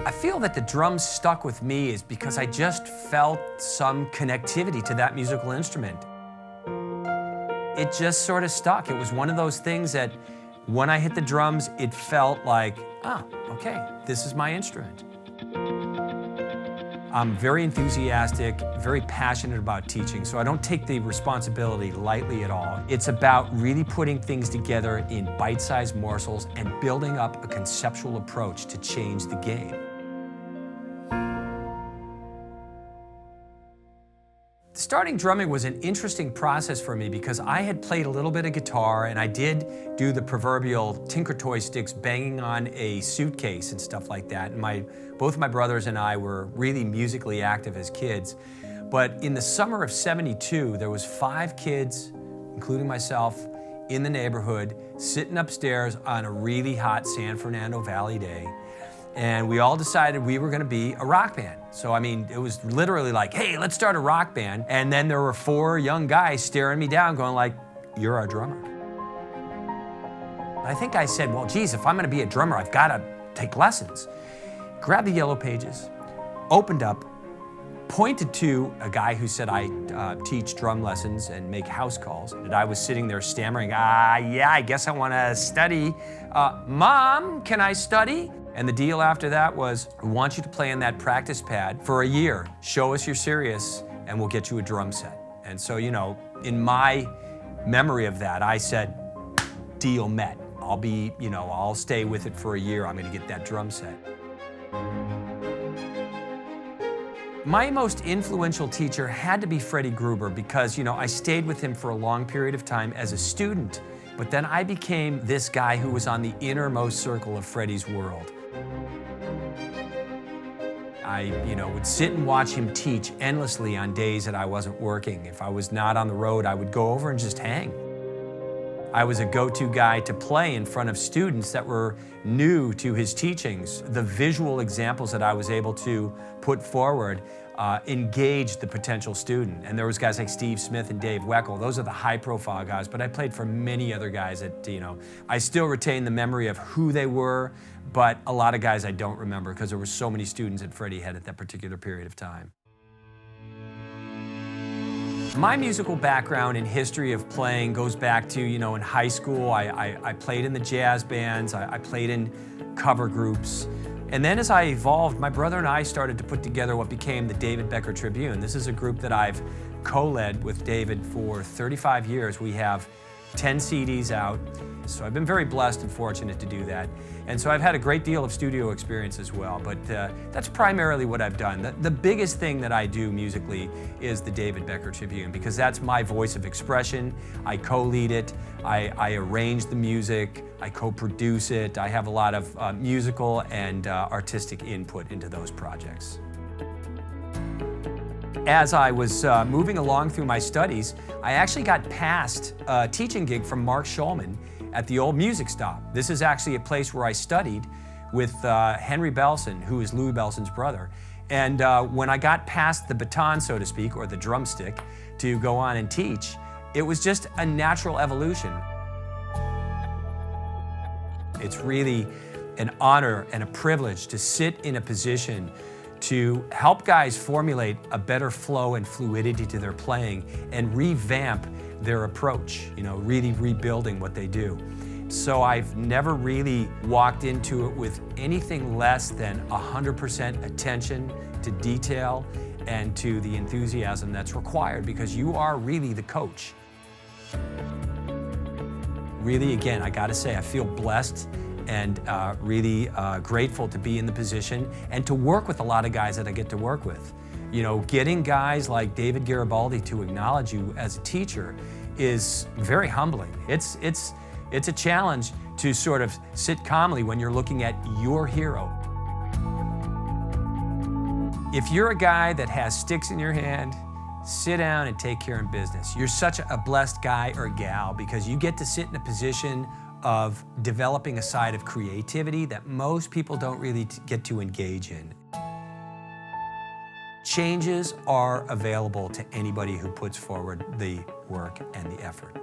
I feel that the drums stuck with me is because I just felt some connectivity to that musical instrument. It just sort of stuck. It was one of those things that when I hit the drums, it felt like, oh, okay, this is my instrument. I'm very enthusiastic, very passionate about teaching, so I don't take the responsibility lightly at all. It's about really putting things together in bite-sized morsels and building up a conceptual approach to change the game. Starting drumming was an interesting process for me because I had played a little bit of guitar and I did do the proverbial tinker toy sticks banging on a suitcase and stuff like that. And both my brothers and I were really musically active as kids. But in the summer of '72, there was 5 kids, including myself, in the neighborhood, sitting upstairs on a really hot San Fernando Valley day. And we all decided we were gonna be a rock band. So, I mean, it was literally like, hey, let's start a rock band. And then there were 4 young guys staring me down going like, you're our drummer. I think I said, well, geez, if I'm gonna be a drummer, I've gotta take lessons. Grabbed the yellow pages, opened up, pointed to a guy who said I teach drum lessons and make house calls. And I was sitting there stammering, yeah, I guess I wanna study. Mom, can I study? And the deal after that was, we want you to play in that practice pad for a year. Show us you're serious, and we'll get you a drum set. And so, you know, in my memory of that, I said, deal met. I'll stay with it for a year. I'm gonna get that drum set. My most influential teacher had to be Freddie Gruber because, you know, I stayed with him for a long period of time as a student, but then I became this guy who was on the innermost circle of Freddie's world. I, would sit and watch him teach endlessly on days that I wasn't working. If I was not on the road, I would go over and just hang. I was a go-to guy to play in front of students that were new to his teachings. The visual examples that I was able to put forward engaged the potential student. And there was guys like Steve Smith and Dave Weckl. Those are the high-profile guys, but I played for many other guys that, I still retain the memory of who they were, but a lot of guys I don't remember because there were so many students that Freddie had at that particular period of time. My musical background and history of playing goes back to, in high school, I played in the jazz bands, I played in cover groups. And then as I evolved, my brother and I started to put together what became the David Becker Tribune. This is a group that I've co-led with David for 35 years. We have 10 CDs out. So I've been very blessed and fortunate to do that. And so I've had a great deal of studio experience as well, but that's primarily what I've done. The biggest thing that I do musically is the David Becker Tribune because that's my voice of expression. I co-lead it, I arrange the music, I co-produce it. I have a lot of musical and artistic input into those projects. As I was moving along through my studies, I actually got passed a teaching gig from Mark Schulman at the old music stop. This is actually a place where I studied with Henry Belson, who is Louis Belson's brother. And when I got past the baton, so to speak, or the drumstick, to go on and teach, it was just a natural evolution. It's really an honor and a privilege to sit in a position to help guys formulate a better flow and fluidity to their playing and revamp their approach, really rebuilding what they do. So I've never really walked into it with anything less than 100% attention to detail and to the enthusiasm that's required because you are really the coach. Really, again, I gotta say, I feel blessed and really grateful to be in the position and to work with a lot of guys that I get to work with. Getting guys like David Garibaldi to acknowledge you as a teacher is very humbling. It's a challenge to sort of sit calmly when you're looking at your hero. If you're a guy that has sticks in your hand, sit down and take care of business. You're such a blessed guy or gal because you get to sit in a position of developing a side of creativity that most people don't really get to engage in. Changes are available to anybody who puts forward the work and the effort.